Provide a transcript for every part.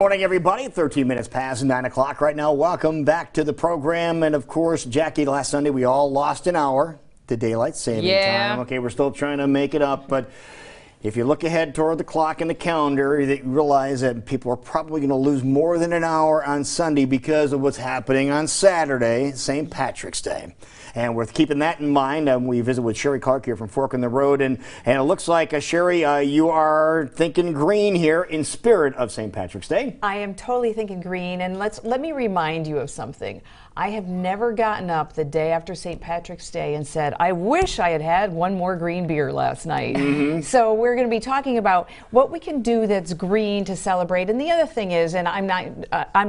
Morning, everybody. 13 minutes past 9 o'clock right now. Welcome back to the program. And of course, Jackie, last Sunday we all lost an hour to daylight saving time. Okay, we're still trying to make it up, but if you look ahead toward the clock and the calendar, you realize that people are probably going to lose more than an hour on Sunday because of what's happening on Saturday, St. Patrick's Day. And we're keeping that in mind. We visit with Sheree Clark here from Fork in the Road. And it looks like, Sheree, you are thinking green here in spirit of St. Patrick's Day. I am totally thinking green. And let me remind you of something. I have never gotten up the day after St. Patrick's Day and said, I wish I had had one more green beer last night. So we're going to be talking about what we can do that's green to celebrate. And the other thing is, and I'm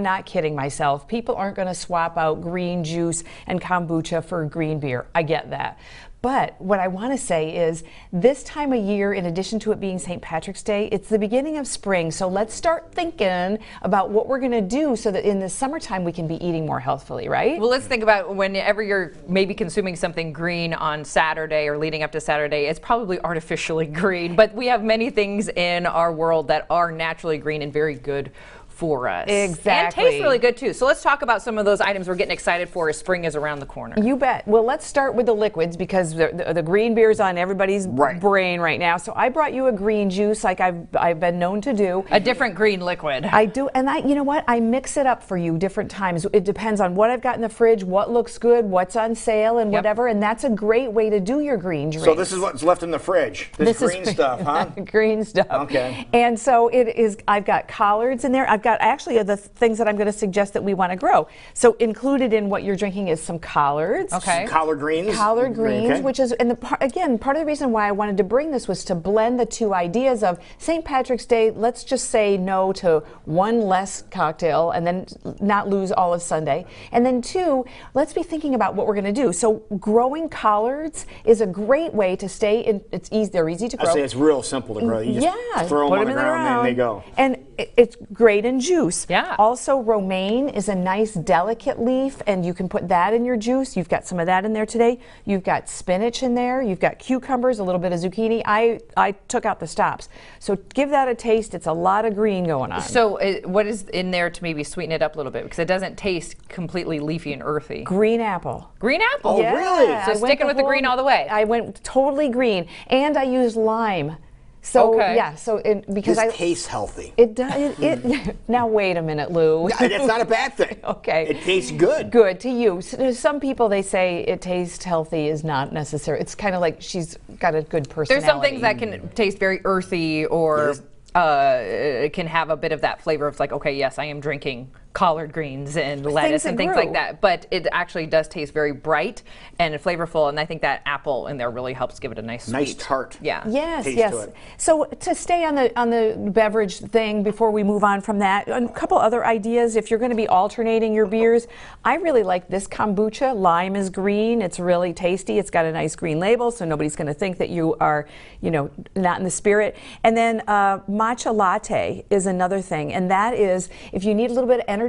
not kidding myself, people aren't going to swap out green juice and kombucha for green beer. I get that. But what I want to say is this time of year, in addition to it being St. Patrick's Day, it's the beginning of spring. So let's start thinking about what we're going to do so that in the summertime we can be eating more healthfully, right? Well, let's think about whenever you're maybe consuming something green on Saturday or leading up to Saturday, it's probably artificially green. But we have many things in our world that are naturally green and very good for us. Exactly. And taste really good too. So let's talk about some of those items we're getting excited for as spring is around the corner. You bet. Well, let's start with the liquids because the green beer's on everybody's brain right now. So I brought you a green juice like I've been known to do. A different green liquid. I do, and you know what? I mix it up for you different times. It depends on what I've got in the fridge, what looks good, what's on sale, and whatever. And that's a great way to do your green drink. So this is what's left in the fridge. This green stuff, huh? Green stuff. Okay. And so it is. I've got collards in there. I've got actually the things that I'm going to suggest that we want to grow. So included in what you're drinking is some collards. Okay. Some collard greens. Collard greens, which is, and again, part of the reason why I wanted to bring this was to blend the two ideas of St. Patrick's Day. Let's just say no to one less cocktail and then not lose all of Sunday. And then two, let's be thinking about what we're going to do. So growing collards is a great way to stay in. It's easy. They're easy to grow. I say it's real simple to grow. You just throw them on the ground and they go. And it's great in juice. Yeah. Also, romaine is a nice delicate leaf, and you can put that in your juice. You've got some of that in there today. You've got spinach in there. You've got cucumbers, a little bit of zucchini. I took out the stops. So give that a taste. It's a lot of green going on. So what is in there to maybe sweeten it up a little bit? Because it doesn't taste completely leafy and earthy. Green apple. Green apple? Oh, Yeah. really? So sticking with the green all the way. I went totally green, and I used lime. So yeah, so because this tastes healthy. It does. Now wait a minute, Lou. That's not a bad thing. Okay. It tastes good. Good to you. Some people, they say it tastes healthy is not necessary. It's kind of like she's got a good personality. There's some things that can taste very earthy or it can have a bit of that flavor of like, okay, yes, I am drinking collard greens and lettuce and things like that, but it actually does taste very bright and flavorful, and I think that apple in there really helps give it a nice sweet, tart. Yeah. Yes, taste yes. to it. So to stay on the beverage thing before we move on from that, a couple other ideas. If you're going to be alternating your beers, I really like this kombucha. Lime is green. It's really tasty. It's got a nice green label, so nobody's going to think that you are, not in the spirit. And then matcha latte is another thing, and that is if you need a little bit of energy.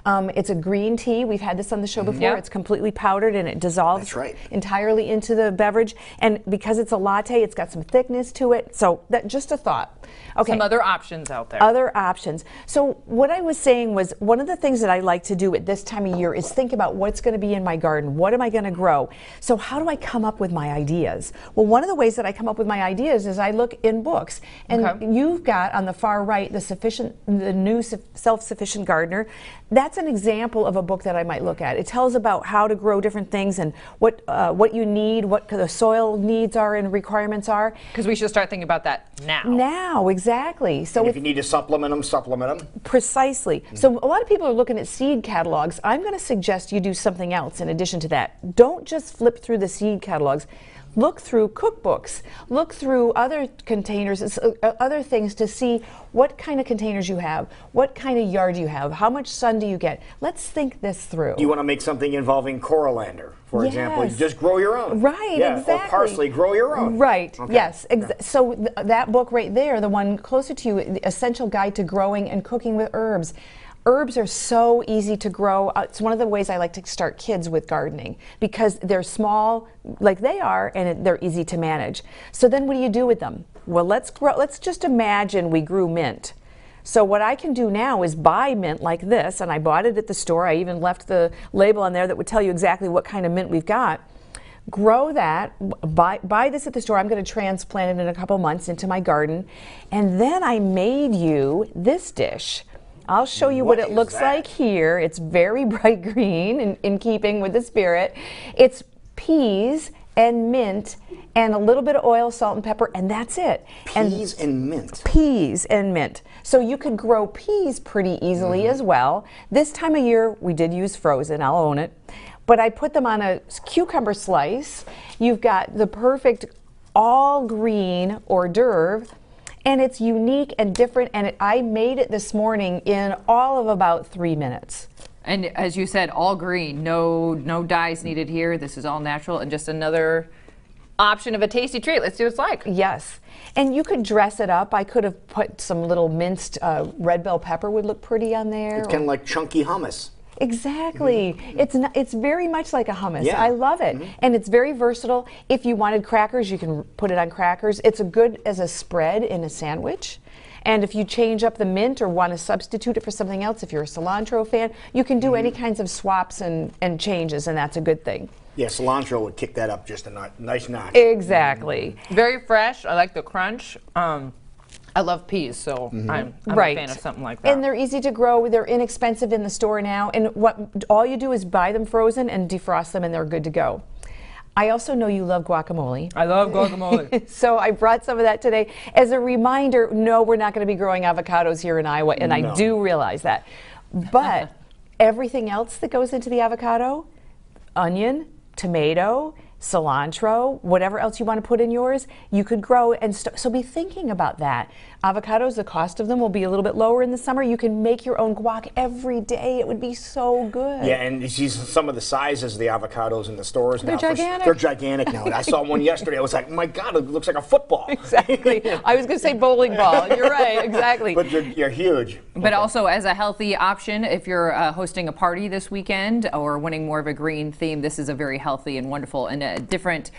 It's a green tea. We've had this on the show before. Yeah. It's completely powdered and it dissolves entirely into the beverage. And because it's a latte, it's got some thickness to it. So that just a thought. Okay. Some other options out there. Other options. So what I was saying was one of the things that I like to do at this time of year is think about what's going to be in my garden. What am I going to grow? So how do I come up with my ideas? Well, one of the ways that I come up with my ideas is I look in books. And you've got on the far right the new Self-Sufficient Gardener. That's an example of a book that I might look at. It tells about how to grow different things and what you need, what the soil needs are and requirements are. Because we should start thinking about that now. Now, exactly. So if you need to supplement them. Precisely. So a lot of people are looking at seed catalogs. I'm going to suggest you do something else in addition to that. Don't just flip through the seed catalogs. Look through cookbooks, look through other containers, other things to see what kind of containers you have, what kind of yard you have, how much sun do you get. Let's think this through. You want to make something involving coriander, for example. You just grow your own. Right, exactly. Or parsley, grow your own. Right, yes. So that book right there, the one closer to you, The Essential Guide to Growing and Cooking with Herbs. Herbs are so easy to grow. It's one of the ways I like to start kids with gardening because they're small like they are and they're easy to manage. So then what do you do with them? Well, let's just imagine we grew mint. So what I can do now is buy mint like this, and I bought it at the store. I even left the label on there that would tell you exactly what kind of mint we've got. Grow that, buy this at the store. I'm going to transplant it in a couple months into my garden. And then I made you this dish. I'll show you what it looks like here. It's very bright green in keeping with the spirit. It's peas and mint and a little bit of oil, salt, and pepper, and that's it. Peas and mint. Peas and mint. So you could grow peas pretty easily as well. This time of year, we did use frozen, I'll own it. But I put them on a cucumber slice. You've got the perfect all green hors d'oeuvre, and it's unique and different, and I made it this morning in all of about 3 minutes. And as you said, all green, no dyes needed here. This is all natural and just another option of a tasty treat. Let's see what it's like. Yes, and you could dress it up. I could have put some little minced red bell pepper would look pretty on there. It's kind of like chunky hummus. Exactly. It's very much like a hummus. Yeah. I love it. And it's very versatile. If you wanted crackers, you can put it on crackers. It's good as a spread in a sandwich. And if you change up the mint or want to substitute it for something else, if you're a cilantro fan, you can do any kinds of swaps and changes, and that's a good thing. Yeah, cilantro would kick that up just a nice notch. Exactly. Very fresh. I like the crunch. I love peas, so I'm a fan of something like that. And they're easy to grow. They're inexpensive in the store now. And all you do is buy them frozen and defrost them, and they're good to go. I also know you love guacamole. I love guacamole. So I brought some of that today as a reminder. No, we're not going to be growing avocados here in Iowa, and I do realize that. But everything else that goes into the avocado, onion, tomato, cilantro, whatever else you want to put in yours, you could grow. And so be thinking about that. Avocados, the cost of them will be a little bit lower in the summer. You can make your own guac every day. It would be so good. Yeah, and you see some of the sizes of the avocados in the stores now. They're gigantic. They're gigantic now. And I saw one yesterday. I was like, my God, it looks like a football. Exactly. I was going to say bowling ball. You're right. Exactly. But you're huge. But also as a healthy option, if you're hosting a party this weekend or wanting more of a green theme, this is a very healthy and wonderful and different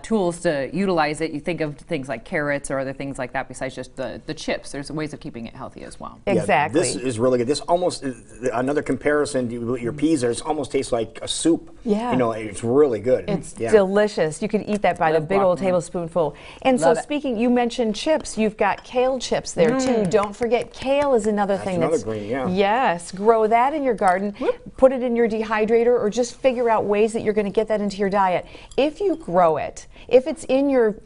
tools to utilize it. You think of things like carrots or other things like that besides just the chips. There's ways of keeping it healthy as well. Exactly. Yeah, this is really good. This almost, another comparison to your peas, it almost tastes like a soup. Yeah. You know, it's really good. It's delicious. You could eat that by the big old tablespoonful. And so speaking, you mentioned chips. You've got kale chips there too. Don't forget, kale is another thing that's green, yeah. Yes, grow that in your garden. Put it in your dehydrator, or just figure out ways that you're going to get that into your diet. If you grow it, if it's in your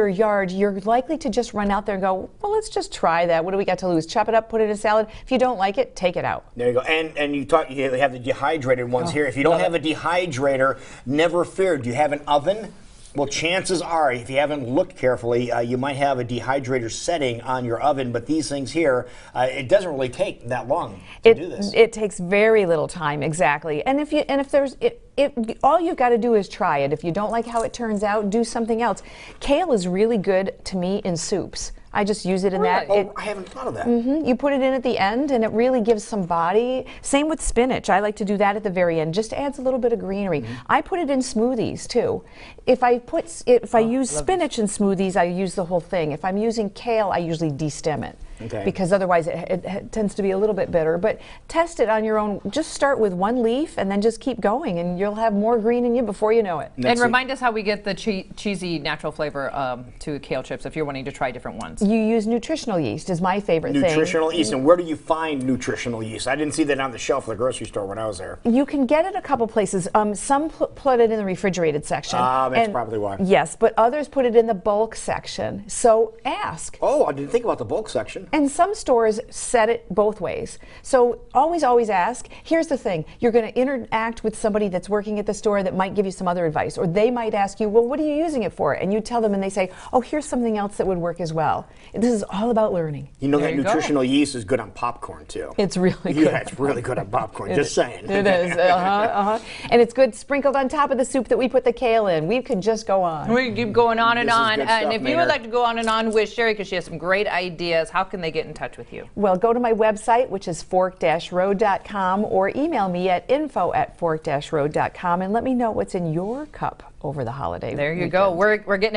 yard, you're likely to just run out there and go, well, let's just try that. What do we got to lose? Chop it up, put it in a salad. If you don't like it, take it out. There you go. And you have the dehydrated ones here. If you don't have a dehydrator, never fear. Do you have an oven? Well, chances are, if you haven't looked carefully, you might have a dehydrator setting on your oven, but these things here, it doesn't really take that long to do this. It takes very little time, exactly. And all you've got to do is try it. If you don't like how it turns out, do something else. Kale is really good to me in soups. I just use it in that. Oh, I haven't thought of that. You put it in at the end, and it really gives some body. Same with spinach. I like to do that at the very end. Just adds a little bit of greenery. I put it in smoothies too. If I use spinach in smoothies, I use the whole thing. If I'm using kale, I usually destem it. Okay. Because otherwise it tends to be a little bit bitter. But test it on your own. Just start with one leaf and then just keep going, and you'll have more green in you before you know it. And remind us how we get the cheesy natural flavor to kale chips if you're wanting to try different ones. You use nutritional yeast is my favorite thing. Nutritional yeast. And where do you find nutritional yeast? I didn't see that on the shelf at the grocery store when I was there. You can get it a couple places. Some put it in the refrigerated section. That's probably why. Yes, but others put it in the bulk section. So ask. Oh, I didn't think about the bulk section. And some stores set it both ways. So always ask. Here's the thing. You're going to interact with somebody that's working at the store that might give you some other advice. Or they might ask you, well, what are you using it for? And you tell them and they say, oh, here's something else that would work as well. This is all about learning. You know that nutritional yeast is good on popcorn too. It's really good. Yeah, it's really good on popcorn. Just saying. It is. And it's good sprinkled on top of the soup that we put the kale in. We could just go on. We can keep going on and on. And if you would like to go on and on with Sheree, because she has some great ideas, how can they get in touch with you? Well, go to my website, which is fork-road.com, or email me at info@fork-road.com and let me know what's in your cup over the holiday There you weekend. go. We're getting